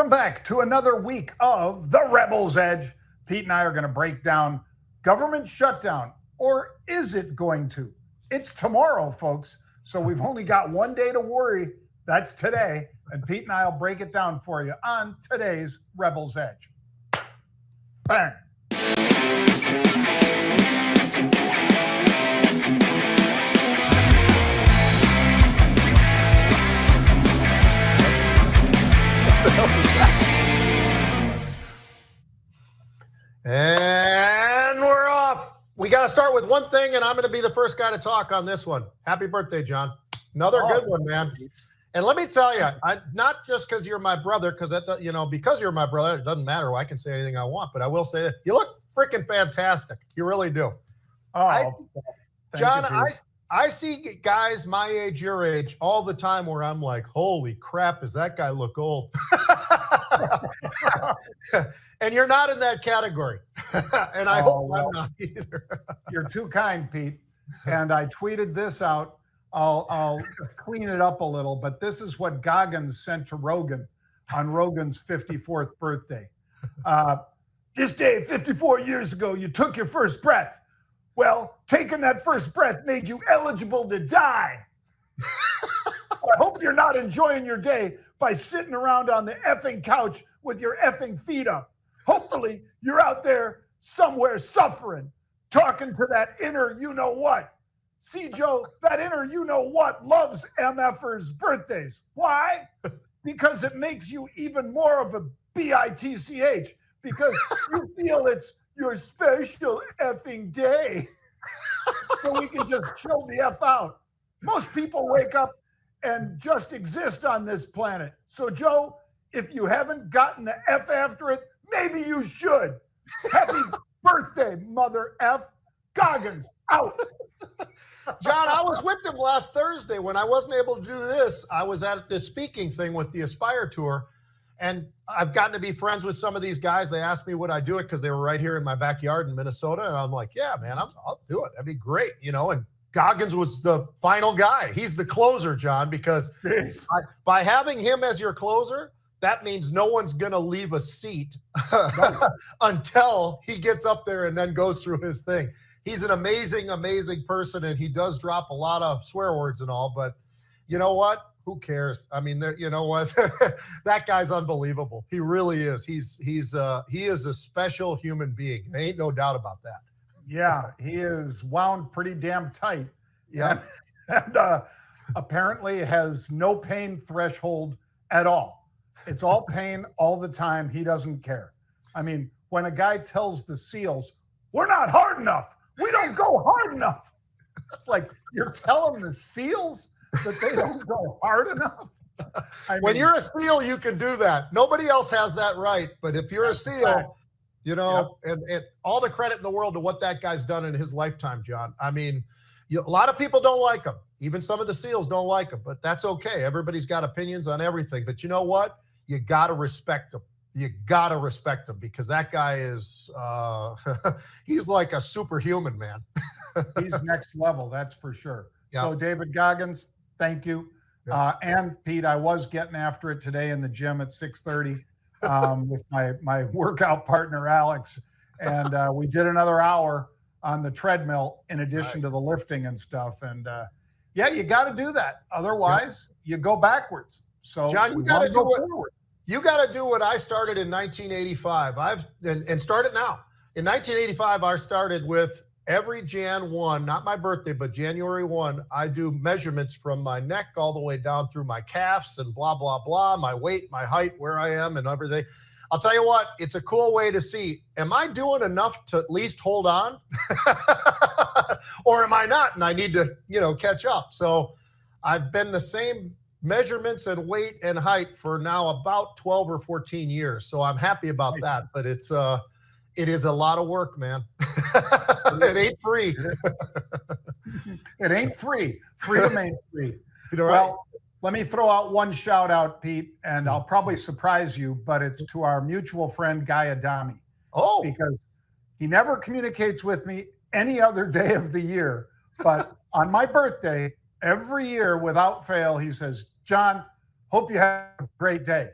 Welcome back to another week of The Rebel's Edge. Pete and I are going to break down government shutdown, or is it going to? It's tomorrow, folks. So we've only got one day to worry. That's today. And Pete and I will break it down for you on today's Rebel's Edge. Bang. And we're off. We got to start with one thing, and I'm going to be the first guy to talk on this one. Happy birthday, John. Another good one, man. And let me tell you, not just because you're my brother, because because you're my brother, it doesn't matter. I can say anything I want, but I will say that you look freaking fantastic. You really do. John, I see guys my age, your age, all the time where I'm like, holy crap, does that guy look old? And you're not in that category. And I hope I'm not either. You're too kind, Pete. And I tweeted this out. I'll clean it up a little, but this is what Goggins sent to Rogan on Rogan's 54th birthday. This day, 54 years ago, you took your first breath. Well, taking that first breath made you eligible to die. I hope you're not enjoying your day by sitting around on the effing couch with your effing feet up. Hopefully, you're out there somewhere suffering, talking to that inner you-know-what. See, Joe, that inner you-know-what loves MFers' birthdays. Why? Because it makes you even more of a bitch, because you feel it's your special effing day. So we can just chill the F out. Most people wake up and just exist on this planet. So, Joe, if you haven't gotten the F after it, maybe you should. Happy birthday, mother F. Goggins, out. John, I was with them last Thursday when I wasn't able to do this. I was at this speaking thing with the Aspire Tour, and I've gotten to be friends with some of these guys. They asked me would I do it because they were right here in my backyard in Minnesota, and I'm like, yeah, man, I'll do it. That'd be great, And Goggins was the final guy. He's the closer, John, because by having him as your closer, that means no one's going to leave a seat until he gets up there and then goes through his thing. He's an amazing, amazing person, and he does drop a lot of swear words and all, but you know what? Who cares? I mean, you know what? That guy's unbelievable. He really is. He is a special human being. There ain't no doubt about that. Yeah, he is wound pretty damn tight. Yeah. And apparently has no pain threshold at all. It's all pain all the time. He doesn't care. I mean, when a guy tells the SEALs, we're not hard enough. We don't go hard enough. It's like you're telling the SEALs that they don't go hard enough. When you're a SEAL, you can do that. Nobody else has that right. But if you're a SEAL, and all the credit in the world to what that guy's done in his lifetime, John. I mean, a lot of people don't like him. Even some of the SEALs don't like him, but that's okay. Everybody's got opinions on everything. But you know what? You got to respect him. You got to respect him because that guy is, he's like a superhuman, man. He's next level, that's for sure. Yep. So David Goggins, thank you. Yep. And Pete, I was getting after it today in the gym at 6:30 with my workout partner, Alex. And we did another hour on the treadmill in addition to the lifting and stuff. And yeah, you got to do that. Otherwise, you go backwards. So John, you got to do forward. You got to do what I started in 1985. And start it now. In 1985, I started with every Jan 1, not my birthday, but January 1, I do measurements from my neck all the way down through my calves and blah, blah, blah, my weight, my height, where I am and everything. I'll tell you what, it's a cool way to see, am I doing enough to at least hold on? Or am I not? And I need to, catch up. So I've been the same measurements and weight and height for now about 12 or 14 years. So I'm happy about that, but it is a lot of work, man. It ain't free. It ain't free. Freedom ain't free. Right. Well, let me throw out one shout out, Pete, and I'll probably surprise you, but it's to our mutual friend, Guy Adami. Oh. Because he never communicates with me any other day of the year. But on my birthday, every year without fail, he says, John, hope you have a great day.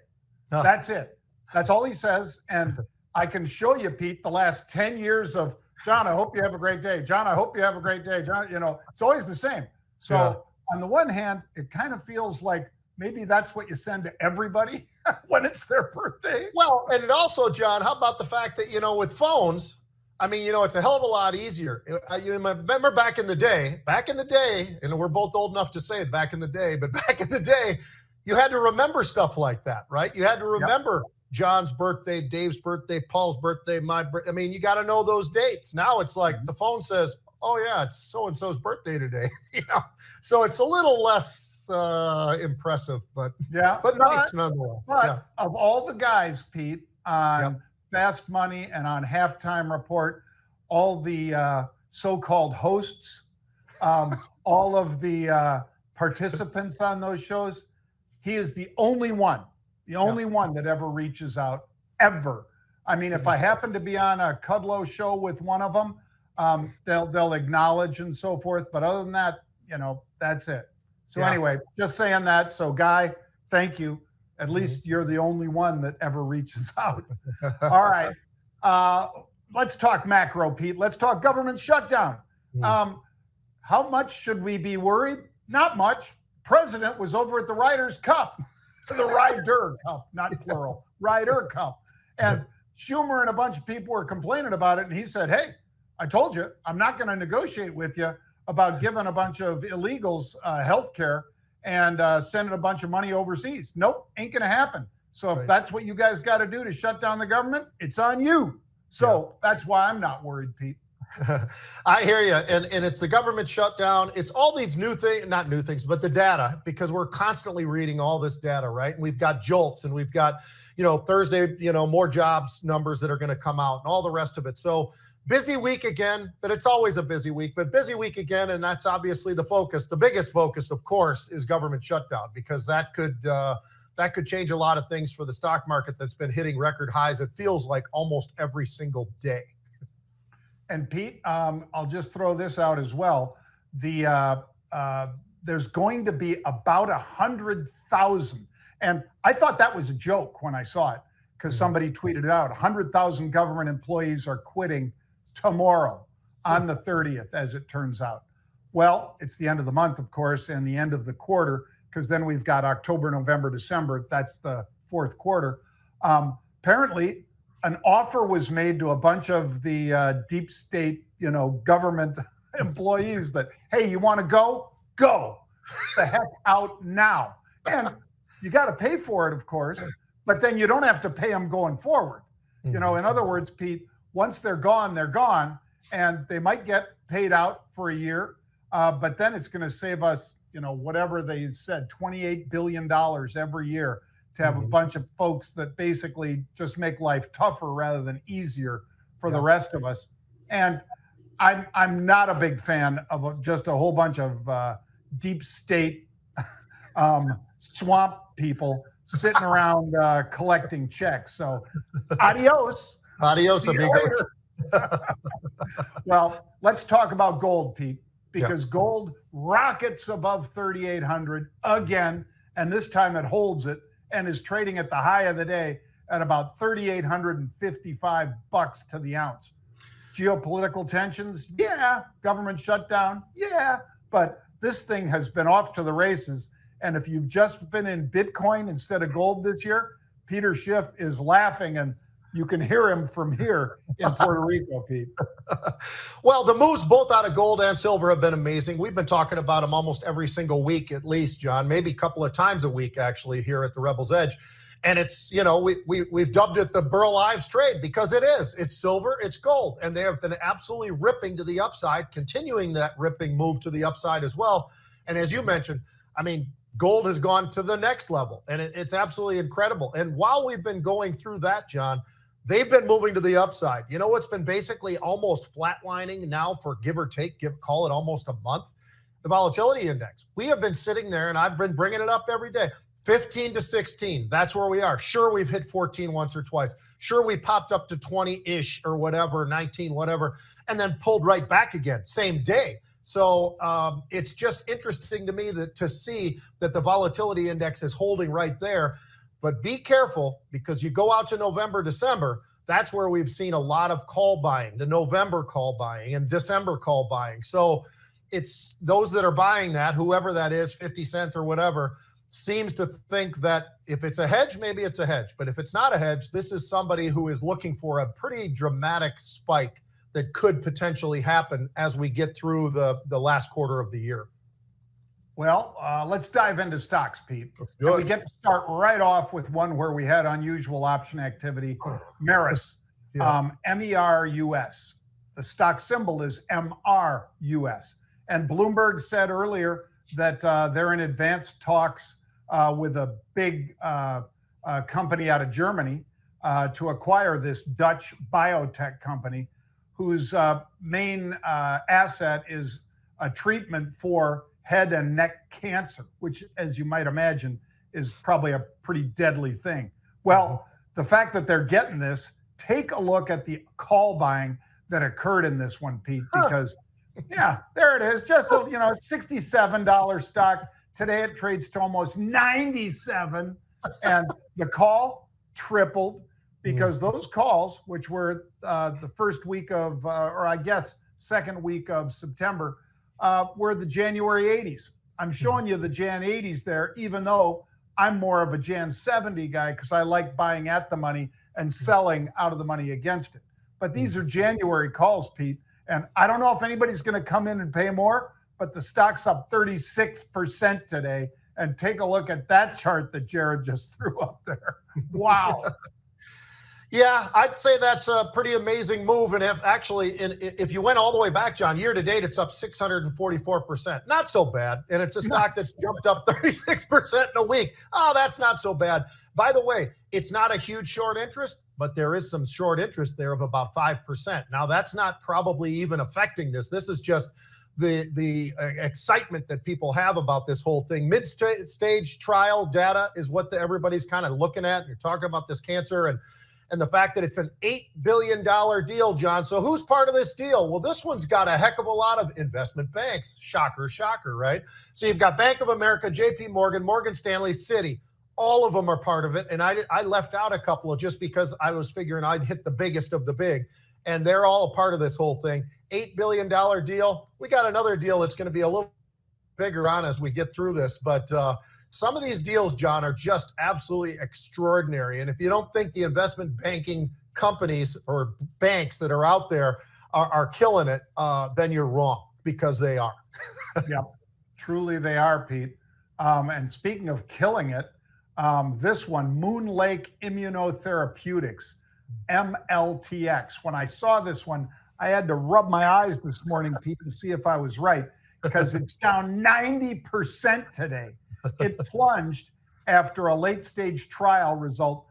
Huh. That's it. That's all he says. And I can show you, Pete, the last 10 years of John, I hope you have a great day. John, I hope you have a great day. John, it's always the same. So on the one hand, it kind of feels like maybe that's what you send to everybody when it's their birthday. Well, and it also, John, how about the fact that, with phones, I mean, it's a hell of a lot easier. You remember back in the day, and we're both old enough to say it back in the day, but back in the day, you had to remember stuff like that, right? You had to remember John's birthday, Dave's birthday, Paul's birthday, my birthday. I mean, you got to know those dates. Now it's like the phone says, oh yeah, it's so-and-so's birthday today. So it's a little less impressive, but nice nonetheless. But of all the guys, Pete, on Fast Money and on Halftime Report, all the so-called hosts, all of the participants on those shows, he is the only one that ever reaches out, ever. I mean, if I happen to be on a Kudlow show with one of them, they'll acknowledge and so forth. But other than that, that's it. So anyway, just saying that. So Guy, thank you. At least you're the only one that ever reaches out. All right. Let's talk macro, Pete. Let's talk government shutdown. How much should we be worried? Not much. President was over at the Ryder Cup, the Ryder Cup, not plural, Ryder Cup. And Schumer and a bunch of people were complaining about it. And he said, hey, I told you, I'm not going to negotiate with you about giving a bunch of illegals health care and sending a bunch of money overseas. Nope, ain't going to happen. So if that's what you guys got to do to shut down the government, it's on you. So that's why I'm not worried, Pete. I hear you. And it's the government shutdown. It's all these new things, not new things, but the data, because we're constantly reading all this data, right? And we've got JOLTS and we've got, Thursday, more jobs numbers that are going to come out and all the rest of it. So busy week again, but it's always a busy week, but busy week again. And that's obviously the focus. The biggest focus, of course, is government shutdown, because that could change a lot of things for the stock market that's been hitting record highs. It feels like almost every single day. And Pete, I'll just throw this out as well. There's going to be about 100,000. And I thought that was a joke when I saw it, because somebody tweeted it out. 100,000 government employees are quitting tomorrow on the 30th, as it turns out. Well, it's the end of the month, of course, and the end of the quarter, because then we've got October, November, December. That's the fourth quarter. Apparently, an offer was made to a bunch of the deep state, government employees that, hey, you want to go? Go the heck out now. And you got to pay for it, of course, but then you don't have to pay them going forward. In other words, Pete, once they're gone, and they might get paid out for a year, but then it's going to save us, whatever they said, $28 billion every year to have a bunch of folks that basically just make life tougher rather than easier for the rest of us. And I'm not a big fan of just a whole bunch of deep state swamp people sitting around collecting checks. So adios. Adios, amigos. Well, let's talk about gold, Pete, because gold rockets above 3,800 again, and this time it holds it and is trading at the high of the day at about $3,855 to the ounce. Geopolitical tensions, government shutdown, but this thing has been off to the races. And if you've just been in Bitcoin instead of gold this year, Peter Schiff is laughing, and you can hear him from here in Puerto Rico, Pete. Well, the moves both out of gold and silver have been amazing. We've been talking about them almost every single week, at least, John, maybe a couple of times a week, actually, here at the Rebel's Edge. And it's, we've dubbed it the Burl Ives trade, because it is. It's silver, it's gold. And they have been absolutely ripping to the upside, continuing that ripping move to the upside as well. And as you mentioned, I mean, gold has gone to the next level, and it's absolutely incredible. And while we've been going through that, John, they've been moving to the upside. It's been basically almost flatlining now for give or take, call it almost a month. The volatility index. We have been sitting there, and I've been bringing it up every day. 15 to 16, that's where we are. Sure, we've hit 14 once or twice. Sure, we popped up to 20-ish or whatever, 19, whatever, and then pulled right back again, same day. So it's just interesting to me to see that the volatility index is holding right there. But be careful, because you go out to November, December, that's where we've seen a lot of call buying, the November call buying and December call buying. So it's those that are buying that, whoever that is, 50 Cent or whatever, seems to think that if it's a hedge, maybe it's a hedge. But if it's not a hedge, this is somebody who is looking for a pretty dramatic spike that could potentially happen as we get through the last quarter of the year. Well, let's dive into stocks, Pete. And we get to start right off with one where we had unusual option activity, MRUS, MERUS. The stock symbol is MRUS. And Bloomberg said earlier that they're in advanced talks with a big company out of Germany to acquire this Dutch biotech company whose main asset is a treatment for head and neck cancer, which, as you might imagine, is probably a pretty deadly thing. Well, the fact that they're getting this, take a look at the call buying that occurred in this one, Pete, because yeah, there it is. Just a $67 stock. Today it trades to almost 97, and the call tripled because those calls, which were the first week of, or I guess second week of September, were the January 80s. I'm showing you the Jan 80s there, even though I'm more of a Jan 70 guy because I like buying at the money and selling out of the money against it. But these are January calls, Pete. And I don't know if anybody's going to come in and pay more, but the stock's up 36% today. And take a look at that chart that Jared just threw up there. Wow. Yeah, I'd say that's a pretty amazing move. And if you went all the way back, John, year to date, it's up 644%. Not so bad. And it's a stock that's jumped up 36% in a week. Oh, that's not so bad. By the way, it's not a huge short interest, but there is some short interest there of about 5%. Now, that's not probably even affecting this. This is just the excitement that people have about this whole thing. Mid-stage trial data is what everybody's kind of looking at. You're talking about this cancer and the fact that it's an $8 billion deal, John. So who's part of this deal? Well, this one's got a heck of a lot of investment banks. Shocker, shocker, right? So you've got Bank of America, JP Morgan, Morgan Stanley, Citi. All of them are part of it. And I left out a couple of just because I was figuring I'd hit the biggest of the big. And they're all a part of this whole thing. $8 billion deal. We got another deal that's going to be a little bigger on as we get through this. But some of these deals, John, are just absolutely extraordinary. And if you don't think the investment banking companies or banks that are out there are killing it, then you're wrong, because they are. Yeah, truly they are, Pete. And speaking of killing it, this one, Moon Lake Immunotherapeutics, MLTX. When I saw this one, I had to rub my eyes this morning, Pete, and see if I was right, because it's down 90% today. It plunged after a late-stage trial result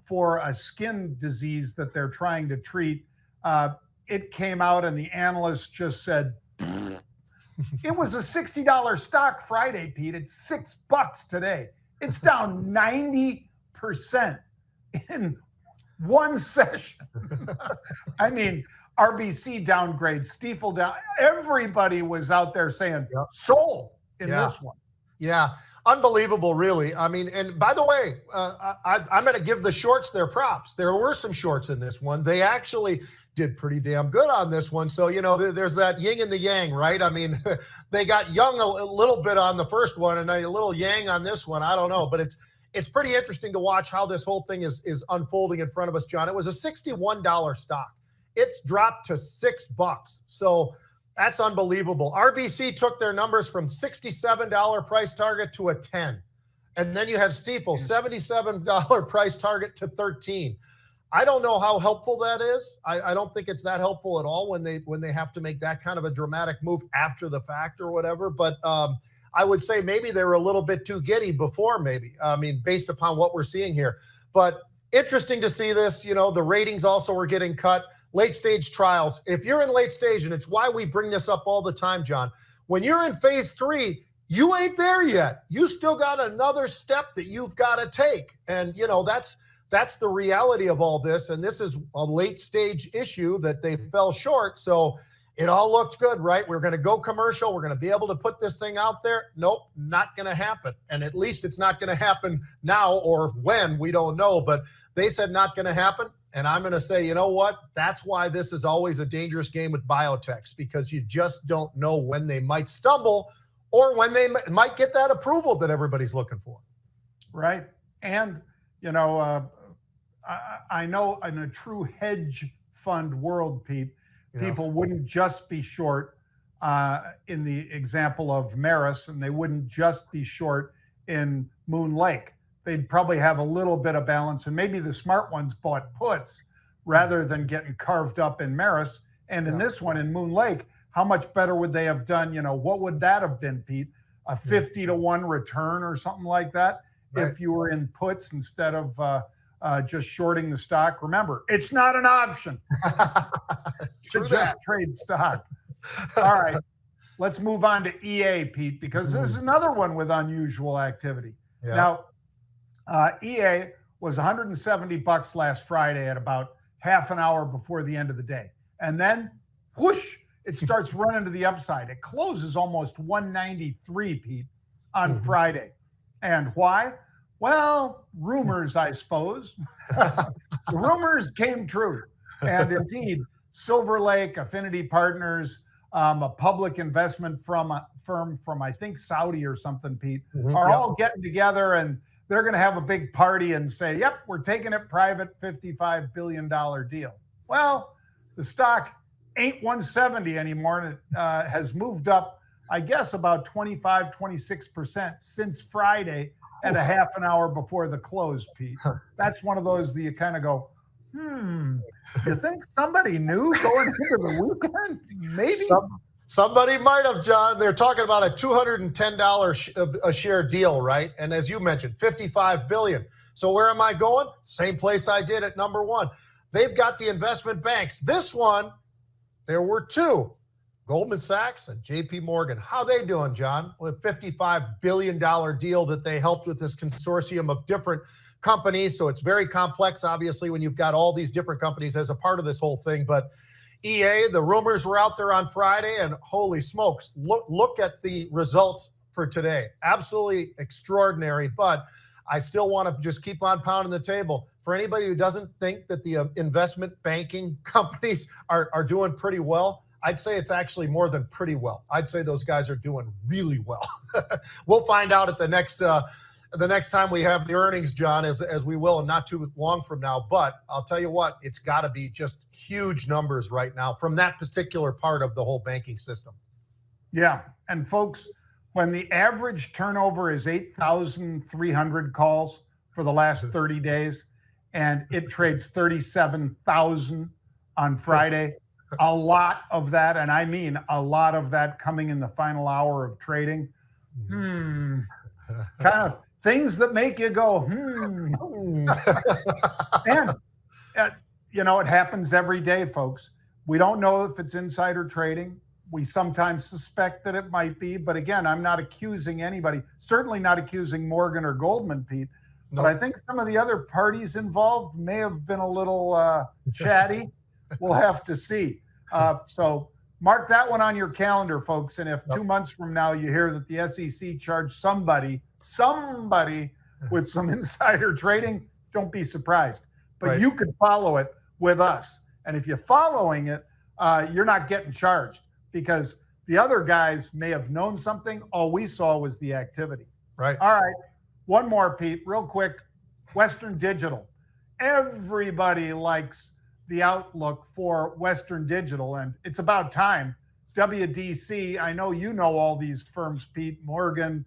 for a skin disease that they're trying to treat. It came out and the analysts just said, it was a $60 stock Friday, Pete. It's $6 today. It's down 90% in one session. I mean, RBC downgrade, Stifel down. Everybody was out there saying sold in this one. Yeah, unbelievable, really. I mean, and by the way, I'm going to give the shorts their props. There were some shorts in this one. They actually did pretty damn good on this one. So, there's that yin and the yang, right? I mean, they got young a little bit on the first one and a little yang on this one. I don't know, but it's pretty interesting to watch how this whole thing is unfolding in front of us, John. It was a $61 stock. It's dropped to $6. So that's unbelievable. RBC took their numbers from $67 price target to a 10. And then you had Stifel, $77 price target to 13. I don't know how helpful that is. I don't think it's that helpful at all when they have to make that kind of a dramatic move after the fact or whatever. But I would say maybe they were a little bit too giddy before, maybe. I mean, based upon what we're seeing here. But interesting to see this. The ratings also were getting cut. Late stage trials. If you're in late stage, and it's why we bring this up all the time, John, when you're in phase 3, you ain't there yet. You still got another step that you've got to take. And, that's the reality of all this. And this is a late stage issue that they fell short. So It all looked good, right? We're going to go commercial. We're going to be able to put this thing out there. Nope, not going to happen. And at least it's not going to happen now, or when, we don't know. But they said not going to happen. And I'm going to say, you know what? That's why this is always a dangerous game with biotechs, because you just don't know when they might stumble or when they might get that approval that everybody's looking for. Right. And, you know, I know in a true hedge fund world, Pete, people wouldn't just be short in the example of MRUS, and they wouldn't just be short in Moon Lake. They'd probably have a little bit of balance, and maybe the smart ones bought puts rather than getting carved up in MRUS. And in this one, in Moon Lake, how much better would they have done? You know, what would that have been, Pete? A 50-to-1 return or something like that, if you were in puts instead of just shorting the stock. Remember, it's not an option to just trade stock. All right, let's move on to EA, Pete, because this is another one with unusual activity. Now, EA was $170 last Friday at about half an hour before the end of the day. And then, whoosh, it starts running to the upside. It closes almost 193, Pete, on Friday. And why? Well, rumors, I suppose. The rumors came true. And indeed, Silver Lake, Affinity Partners, a public investment firm from, I think, Saudi or something, Pete, are all getting together, and they're going to have a big party and say, yep, we're taking it private, $55 billion deal. Well, the stock ain't 170 anymore, and it has moved up, I guess, about 26% since Friday at a half an hour before the close, Pete. That's one of those that you kind of go, you think somebody knew going into the weekend? Maybe. Somebody might have, John. They're talking about a $210 a share deal, right? And as you mentioned, $55 billion. So where am I going? Same place I did at number one. They've got the investment banks. This one, there were two, Goldman Sachs and JP Morgan. How they doing, John? With a $55 billion deal that they helped with this consortium of different companies. So it's very complex, obviously, when you've got all these different companies as a part of this whole thing. But EA, the rumors were out there on Friday, and holy smokes, look at the results for today. Absolutely extraordinary, but I still want to just keep on pounding the table. For anybody who doesn't think that the investment banking companies are doing pretty well, I'd say it's actually more than pretty well. I'd say those guys are doing really well. We'll find out at the next time we have the earnings, John, as we will, and not too long from now. But I'll tell you what, it's got to be just huge numbers right now from that particular part of the whole banking system. Yeah, and folks, when the average turnover is 8,300 calls for the last 30 days, and it trades 37,000 on Friday, a lot of that, and I mean a lot of that, coming in the final hour of trading, kind of things that make you go, And, you know, it happens every day, folks. We don't know if it's insider trading. We sometimes suspect that it might be. But again, I'm not accusing anybody, certainly not accusing Morgan or Goldman, Pete. But I think some of the other parties involved may have been a little chatty. We'll have to see. So mark that one on your calendar, folks. And if 2 months from now you hear that the SEC charged somebody with some insider trading, don't be surprised. But you could follow it with us. And if you're following it, you're not getting charged, because the other guys may have known something. All we saw was the activity. Right. All right. One more, Pete, real quick. Western Digital. Everybody likes the outlook for Western Digital, and it's about time. WDC, I know you know all these firms, Pete. Morgan,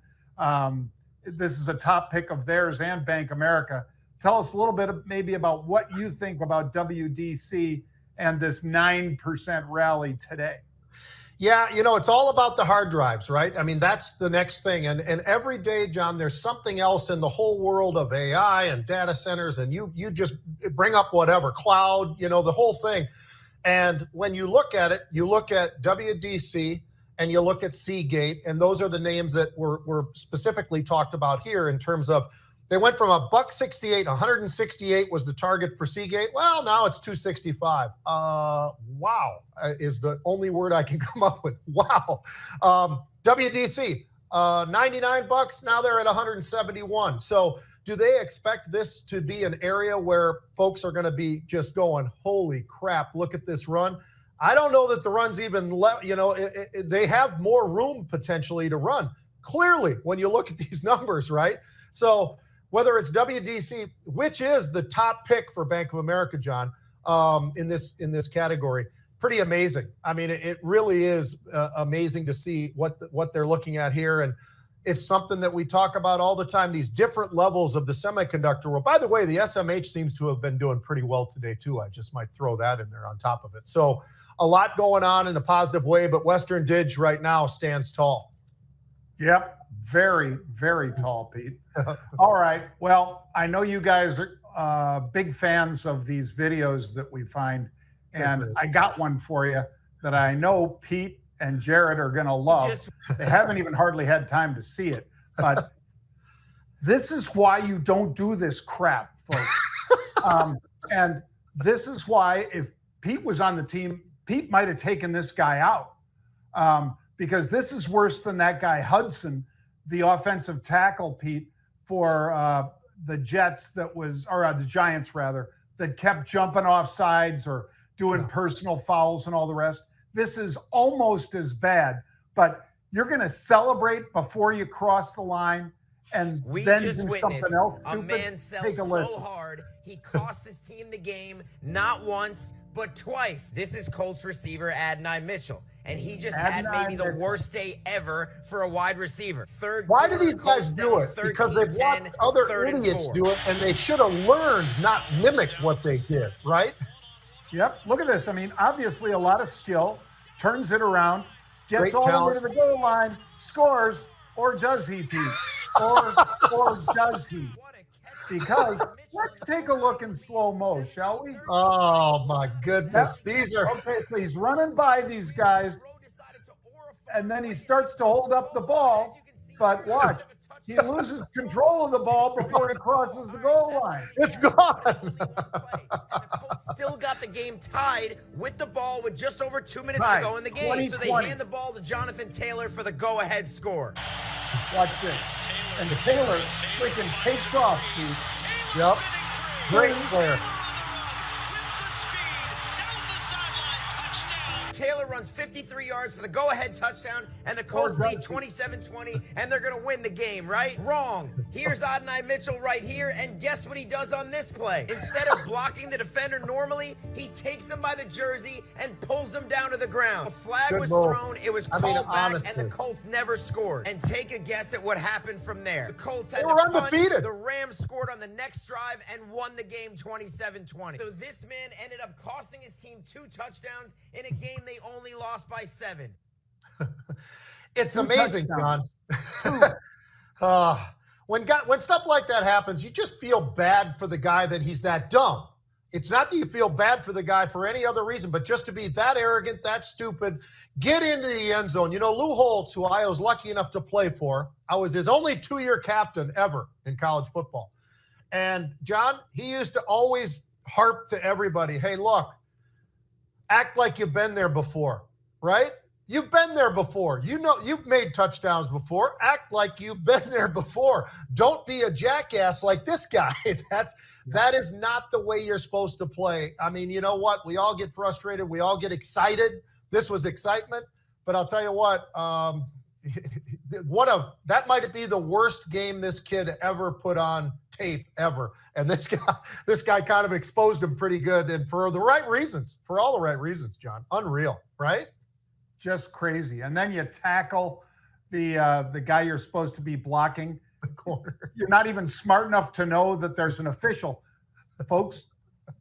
this is a top pick of theirs, and Bank America. Tell us a little bit maybe about what you think about WDC and this 9% rally today. Yeah, you know, it's all about the hard drives, right? I mean, that's the next thing. And every day, John, there's something else in the whole world of AI and data centers, and you just bring up whatever, cloud, you know, the whole thing. And when you look at it, you look at WDC and you look at Seagate, and those are the names that were specifically talked about here in terms of They went from a $168, 168 was the target for Seagate. Well, now it's 265. Wow is the only word I can come up with. Wow. WDC, $99. Now they're at 171. So do they expect this to be an area where folks are going to be just going, holy crap, look at this run? I don't know that the run's even left. They have more room potentially to run. Clearly, when you look at these numbers, right? So whether it's WDC, which is the top pick for Bank of America, John, in this category, pretty amazing. I mean, it really is amazing to see what they're looking at here. And it's something that we talk about all the time, these different levels of the semiconductor world. By the way, the SMH seems to have been doing pretty well today, too. I just might throw that in there on top of it. So a lot going on in a positive way, but Western Dig right now stands tall. Yep. Very, very tall, Pete. All right. Well, I know you guys are big fans of these videos that we find, and I got one for you that I know Pete and Jared are going to love. They haven't even hardly had time to see it, but this is why you don't do this crap, folks. And this is why if Pete was on the team, Pete might have taken this guy out, because this is worse than that guy Hudson, the offensive tackle, Pete, for the Jets the Giants rather, that kept jumping off sides or doing personal fouls and all the rest. This is almost as bad, but you're going to celebrate before you cross the line and then do something else. A man sells so hard, he cost his team the game not once, but twice. This is Colts receiver Adonai Mitchell, and he just had maybe the worst day ever for a wide receiver. Why do these guys do it? Because they've watched other idiots do it, and they should have learned, not mimic what they did, right? Yep. Look at this. I mean, obviously a lot of skill, turns it around, gets all the way to the goal line, scores, or does he, Pete? Or does he? Because let's take a look in slow-mo, shall we? Oh, my goodness. Yep. These are... Okay, so he's running by these guys, and then he starts to hold up the ball, but watch. He loses control of the ball before he crosses the goal line. It's gone. Still got the game tied with the ball with just over 2 minutes to go in the game. So they hand the ball to Jonathan Taylor for the go-ahead score. Watch this. And Taylor freaking takes off, Steve. Yep. Great player. Taylor runs 53 yards for the go-ahead touchdown, and the Colts lead 27-20, and they're going to win the game, right? Wrong. Here's Adonai Mitchell right here, and guess what he does on this play? Instead of blocking the defender normally, he takes him by the jersey and pulls him down to the ground. A flag was thrown, it was called back, and the Colts never scored. And take a guess at what happened from there. The Colts had to punt. Undefeated. The Rams scored on the next drive and won the game 27-20. So this man ended up costing his team 2 touchdowns in a game they only lost by 7. It's amazing, John. When stuff like that happens, you just feel bad for the guy that he's that dumb. It's not that you feel bad for the guy for any other reason, but just to be that arrogant, that stupid, get into the end zone. You know, Lou Holtz, who I was lucky enough to play for, I was his only 2-year captain ever in college football. And John, he used to always harp to everybody, hey, look, act like you've been there before, right? You've been there before. You know, you've made touchdowns before. Act like you've been there before. Don't be a jackass like this guy. That is not the way you're supposed to play. I mean, you know what? We all get frustrated. We all get excited. This was excitement. But I'll tell you what, that might be the worst game this kid ever put on tape ever. And this guy kind of exposed him pretty good, and for the right reasons, for all the right reasons, John. Unreal, right? Just crazy. And then you tackle the guy you're supposed to be blocking. The corner. You're not even smart enough to know that there's an official. Folks,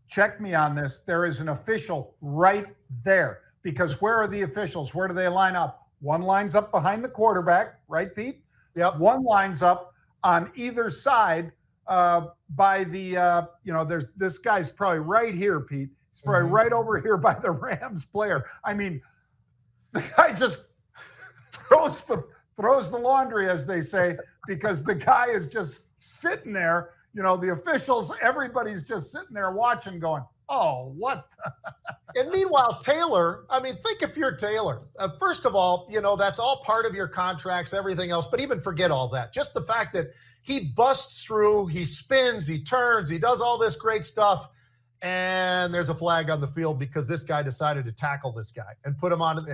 check me on this. There is an official right there. Because where are the officials? Where do they line up? One lines up behind the quarterback, right, Pete? Yep. One lines up on either side by the, there's this guy's probably right here, Pete. He's probably right over here by the Rams player. I mean, the guy just throws the laundry, as they say, because the guy is just sitting there, the officials, everybody's just sitting there watching going, oh, what? And meanwhile, Taylor, I mean, think if you're Taylor. First of all, that's all part of your contracts, everything else, but even forget all that. Just the fact that he busts through, he spins, he turns, he does all this great stuff, and there's a flag on the field because this guy decided to tackle this guy and put him on,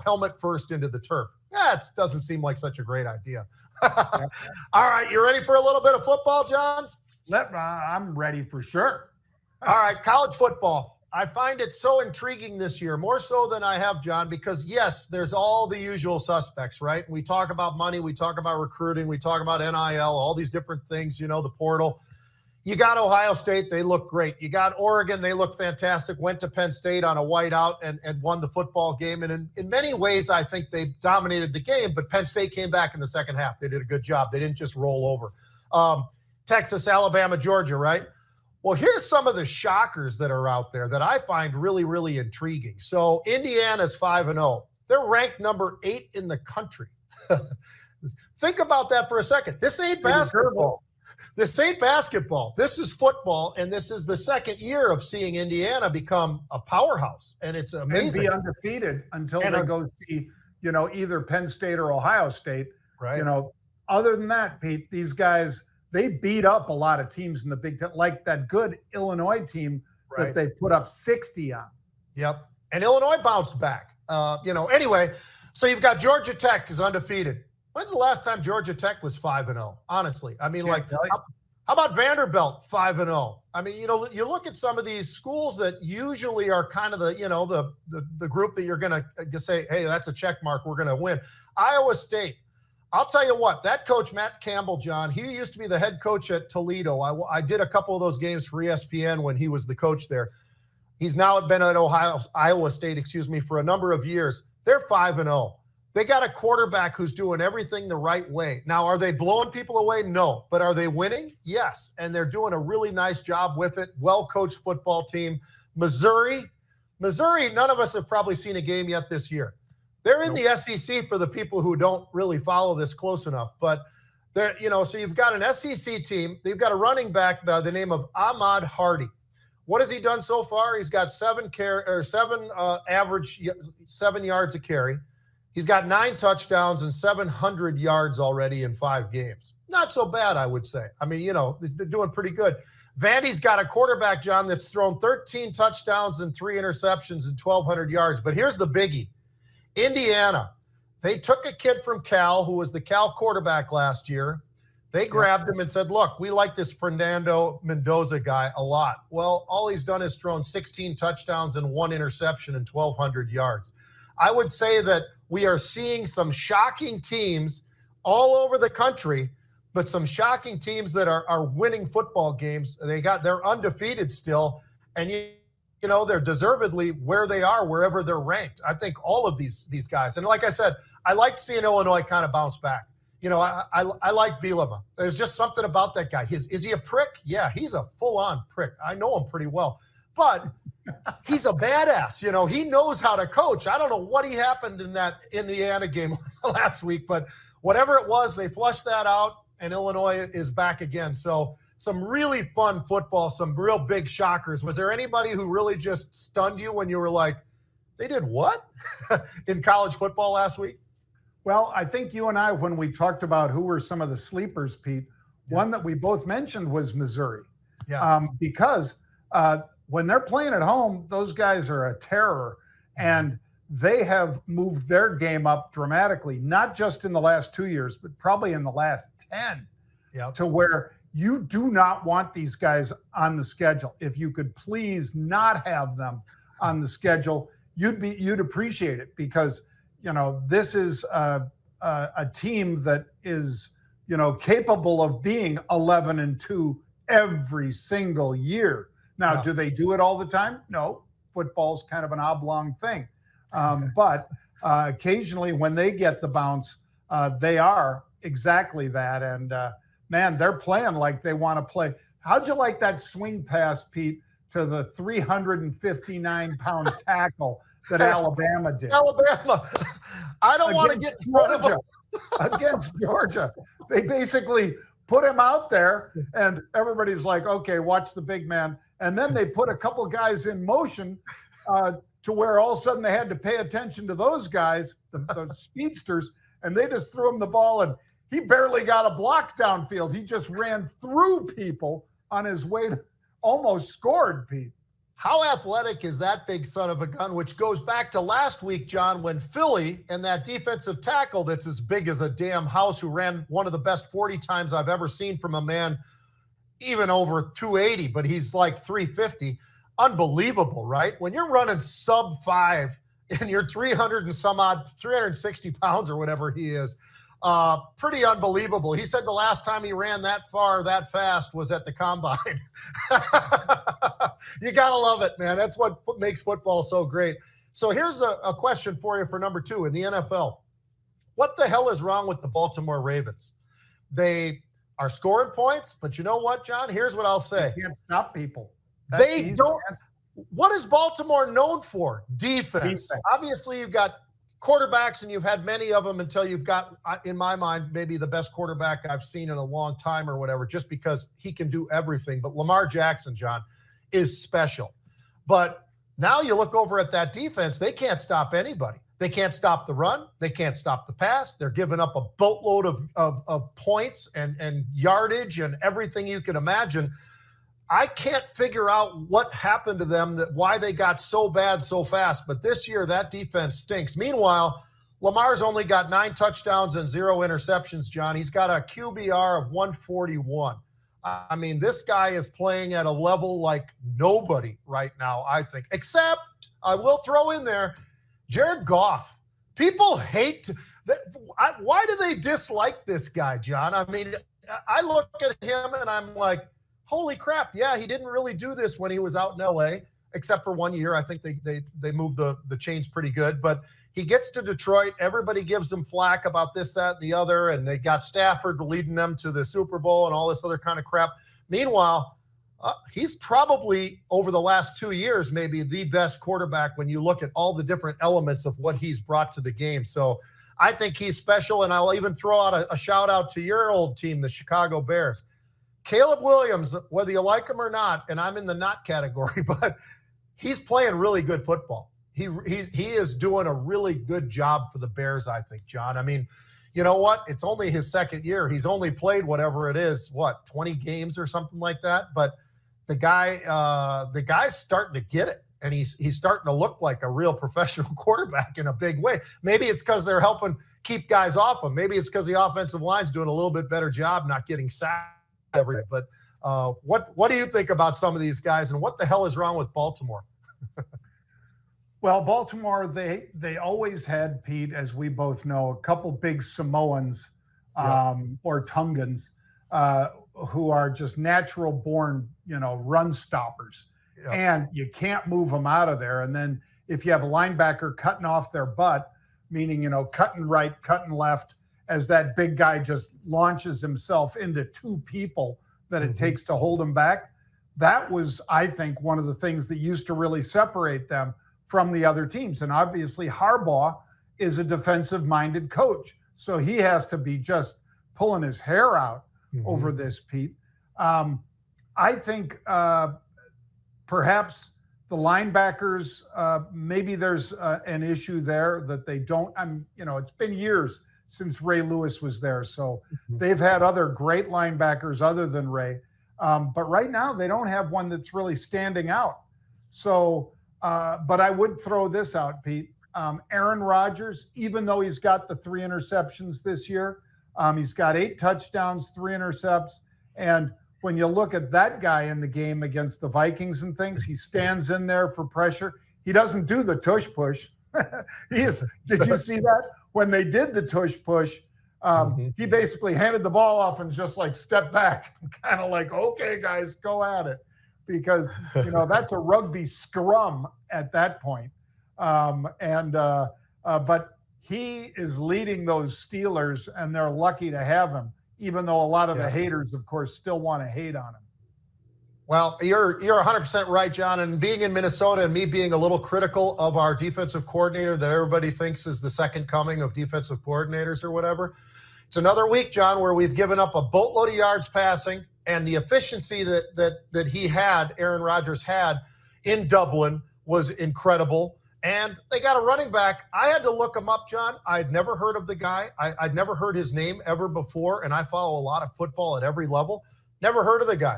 helmet first into the turf. That doesn't seem like such a great idea. All right, you ready for a little bit of football, John? I'm ready for sure. All right, college football. I find it so intriguing this year, more so than I have, John, because yes, there's all the usual suspects, right? We talk about money, we talk about recruiting, we talk about NIL, all these different things, the portal. You got Ohio State, they look great. You got Oregon, they look fantastic, went to Penn State on a whiteout and won the football game. And in many ways, I think they dominated the game, but Penn State came back in the second half. They did a good job. They didn't just roll over. Texas, Alabama, Georgia, right? Well, here's some of the shockers that are out there that I find really, really intriguing. So Indiana's 5-0. They're ranked number 8 in the country. Think about that for a second. This ain't basketball. This ain't basketball. This is football, and this is the second year of seeing Indiana become a powerhouse, and it's amazing. And be undefeated until they go see, either Penn State or Ohio State. Right. Other than that, Pete, these guys, they beat up a lot of teams in the Big Ten, like that good Illinois team that they put up 60 on. Yep. And Illinois bounced back. Anyway, so you've got Georgia Tech is undefeated. When's the last time Georgia Tech was 5-0? Honestly, I mean, how about Vanderbilt 5-0? I mean, you look at some of these schools that usually are kind of the group that you're going to say, hey, that's a check mark. We're going to win. Iowa State. I'll tell you what, that coach, Matt Campbell, John, he used to be the head coach at Toledo. I did a couple of those games for ESPN when he was the coach there. He's now been at Iowa State, for a number of years. They're 5-0. They got a quarterback who's doing everything the right way. Now, are they blowing people away? No. But are they winning? Yes. And they're doing a really nice job with it. Well-coached football team. Missouri, none of us have probably seen a game yet this year. They're in the SEC for the people who don't really follow this close enough. But they're, so you've got an SEC team. They've got a running back by the name of Ahmad Hardy. What has he done so far? He's got 7 yards a carry. He's got 9 touchdowns and 700 yards already in 5 games. Not so bad, I would say. I mean, they're doing pretty good. Vandy's got a quarterback, John, that's thrown 13 touchdowns and 3 interceptions and 1,200 yards. But here's the biggie. Indiana, they took a kid from Cal who was the Cal quarterback last year. They grabbed him and said, look, we like this Fernando Mendoza guy a lot. Well, all he's done is thrown 16 touchdowns and 1 interception and 1,200 yards. I would say that we are seeing some shocking teams all over the country, but some shocking teams that are winning football games. They're undefeated still, and they're deservedly where they are, wherever they're ranked. I think all of these guys, and like I said, I liked seeing Illinois kind of bounce back. I like Bielema. There's just something about that guy. Is he a prick? Yeah, he's a full-on prick. I know him pretty well, but he's a badass. He knows how to coach. I don't know what happened in that Indiana game last week, but whatever it was, they flushed that out, and Illinois is back again. So some really fun football, some real big shockers. Was there anybody who really just stunned you when you were like, they did what in college football last week? Well, I think you and I, when we talked about who were some of the sleepers, Pete, one that we both mentioned was Missouri. Yeah. Because when they're playing at home, those guys are a terror. And they have moved their game up dramatically, not just in the last 2 years, but probably in the last 10, to where you do not want these guys on the schedule. If you could please not have them on the schedule, you'd appreciate it, because this is a team that is, capable of being 11-2 every single year. Now, do they do it all the time? No. Football's kind of an oblong thing. But occasionally when they get the bounce, they are exactly that. And, man, they're playing like they want to play. How'd you like that swing pass, Pete, to the 359-pound tackle that Alabama did? I don't want to get rid of them. Against Georgia. They basically put him out there, and everybody's like, okay, watch the big man. And then they put a couple guys in motion to where all of a sudden they had to pay attention to those guys, the speedsters, and they just threw him the ball, and he barely got a block downfield. He just ran through people on his way to almost scored, Pete. How athletic is that big son of a gun, which goes back to last week, John, when Philly and that defensive tackle that's as big as a damn house who ran one of the best 40 times I've ever seen from a man, even over 280, but he's like 350. Unbelievable, right? When you're running sub 5 and you're 300 and some odd, 360 pounds or whatever he is, pretty unbelievable. He said the last time he ran that far, that fast was at the combine. You got to love it, man. That's what makes football so great. So here's a question for you for number 2 in the NFL. What the hell is wrong with the Baltimore Ravens? They are scoring points, but you know what, John? Here's what I'll say. They can't stop people. They don't. What is Baltimore known for? Defense. Obviously, you've got quarterbacks, and you've had many of them until you've got, in my mind, maybe the best quarterback I've seen in a long time or whatever, just because he can do everything. But Lamar Jackson, John, is special. But now you look over at that defense, they can't stop anybody. They can't stop the run. They can't stop the pass. They're giving up a boatload of points and yardage and everything you can imagine. I can't figure out what happened to them, why they got so bad so fast. But this year, that defense stinks. Meanwhile, Lamar's only got 9 touchdowns and 0 interceptions, John. He's got a QBR of 141. I mean, this guy is playing at a level like nobody right now, I think. Except, I will throw in there, Jared Goff. People hate why do they dislike this guy, John? I mean, I look at him and I'm like, holy crap, yeah, he didn't really do this when he was out in L.A., except for 1 year. I think they moved the chains pretty good. But he gets to Detroit. Everybody gives him flack about this, that, and the other, and they got Stafford leading them to the Super Bowl and all this other kind of crap. Meanwhile, he's probably, over the last 2 years, maybe the best quarterback when you look at all the different elements of what he's brought to the game. So I think he's special, and I'll even throw out a shout-out to your old team, the Chicago Bears. Caleb Williams, whether you like him or not, and I'm in the not category, but he's playing really good football. He is doing a really good job for the Bears, I think, John. I mean, you know what? It's only his second year. He's only played whatever it is, 20 games or something like that. But the guy's starting to get it, and he's starting to look like a real professional quarterback in a big way. Maybe it's because they're helping keep guys off him. Maybe it's because the offensive line's doing a little bit better job not getting sacked. Everything. But what do you think about some of these guys, and what the hell is wrong with Baltimore? Well, Baltimore, they always had, Pete, as we both know, a couple big Samoans or Tungans who are just natural born, run stoppers. Yeah. And you can't move them out of there. And then if you have a linebacker cutting off their butt, meaning, cutting right, cutting left, as that big guy just launches himself into 2 people that it takes to hold him back. That was, I think, one of the things that used to really separate them from the other teams. And obviously Harbaugh is a defensive-minded coach, so he has to be just pulling his hair out over this, Pete. I think perhaps the linebackers, maybe there's an issue there that they don't, it's been years since Ray Lewis was there. So they've had other great linebackers other than Ray. But right now they don't have one that's really standing out. So, but I would throw this out, Pete. Aaron Rodgers, even though he's got the 3 interceptions this year, he's got 8 touchdowns, 3 intercepts. And when you look at that guy in the game against the Vikings and things, he stands in there for pressure. He doesn't do the tush push. Did you see that? When they did the tush push, he basically handed the ball off and just like stepped back, kind of like, okay, guys, go at it. Because, that's a rugby scrum at that point. But he is leading those Steelers, and they're lucky to have him, even though a lot of the haters, of course, still want to hate on him. Well, you're 100% right, John. And being in Minnesota and me being a little critical of our defensive coordinator that everybody thinks is the second coming of defensive coordinators or whatever, It's another week, John, where we've given up a boatload of yards passing, and the efficiency that he had, Aaron Rodgers had in Dublin, was incredible. And they got a running back. I had to look him up, John. I'd never heard of the guy. I'd never heard his name ever before, and I follow a lot of football at every level. Never heard of the guy.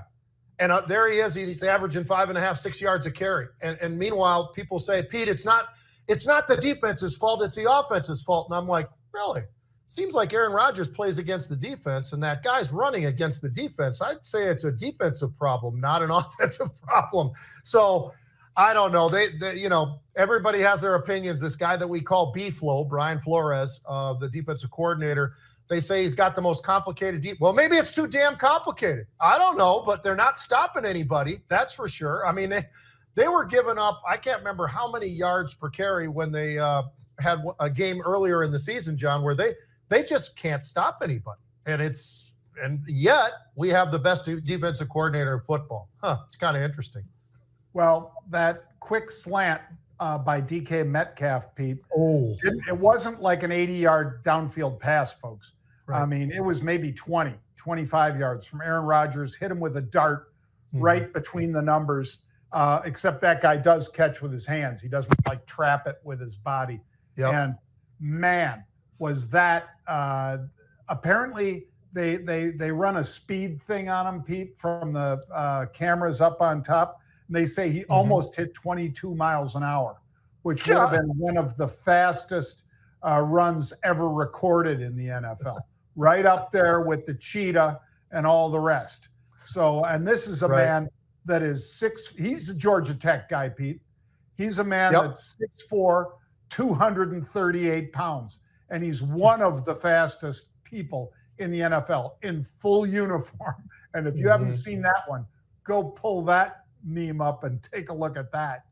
And there he is. He's averaging 5.5, 6 yards a carry. And meanwhile, people say, Pete, it's not the defense's fault. It's the offense's fault. And I'm like, really? Seems like Aaron Rodgers plays against the defense, and that guy's running against the defense. I'd say it's a defensive problem, not an offensive problem. So I don't know. They everybody has their opinions. This guy that we call B-Flow, Brian Flores, the defensive coordinator, they say he's got the most complicated well, maybe it's too damn complicated. I don't know, but they're not stopping anybody. That's for sure. I mean, they were giving up, I can't remember how many yards per carry when they had a game earlier in the season, John, where they just can't stop anybody. And yet we have the best defensive coordinator in football. It's kind of interesting. Well, that quick slant by DK Metcalf, Pete, it wasn't like an 80-yard downfield pass, folks. Right. I mean, it was maybe 20, 25 yards from Aaron Rodgers, hit him with a dart right between the numbers, except that guy does catch with his hands. He doesn't like trap it with his body. Yep. And man, was that apparently they run a speed thing on him, Pete, from the cameras up on top. And they say he almost hit 22 miles an hour, which would have been one of the fastest runs ever recorded in the NFL, right up there with the cheetah and all the rest. So, and this is a man that is he's a Georgia Tech guy, Pete. He's a man that's 6'4", 238 pounds. And he's one of the fastest people in the NFL in full uniform. And if you haven't seen that one, go pull that meme up and take a look at that.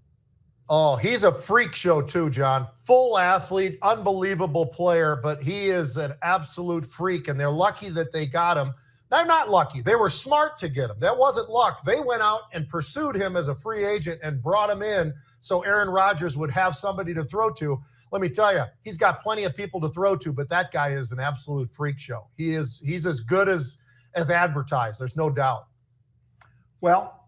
Oh, he's a freak show too, John. Full athlete, unbelievable player, but he is an absolute freak, and they're lucky that they got him. They're not lucky. They were smart to get him. That wasn't luck. They went out and pursued him as a free agent and brought him in so Aaron Rodgers would have somebody to throw to. Let me tell you, he's got plenty of people to throw to, but that guy is an absolute freak show. He's as good as advertised. There's no doubt. Well,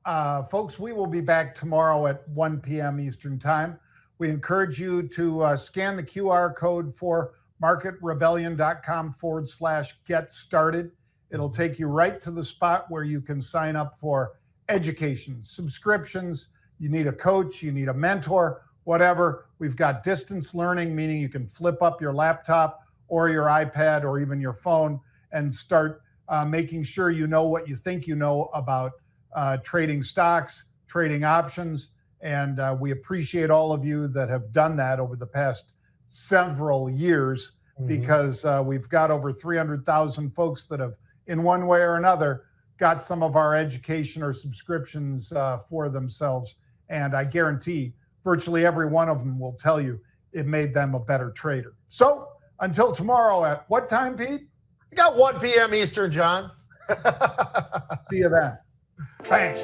folks, we will be back tomorrow at 1 p.m. Eastern Time. We encourage you to scan the QR code for marketrebellion.com/get started. It'll take you right to the spot where you can sign up for education, subscriptions. You need a coach, you need a mentor, whatever. We've got distance learning, meaning you can flip up your laptop or your iPad or even your phone and start making sure you know what you think you know about trading stocks, trading options. And we appreciate all of you that have done that over the past several years, because we've got over 300,000 folks that have, in one way or another, got some of our education or subscriptions for themselves. And I guarantee virtually every one of them will tell you it made them a better trader. So until tomorrow at what time, Pete? You got 1 p.m. Eastern, John. See you then. Thanks.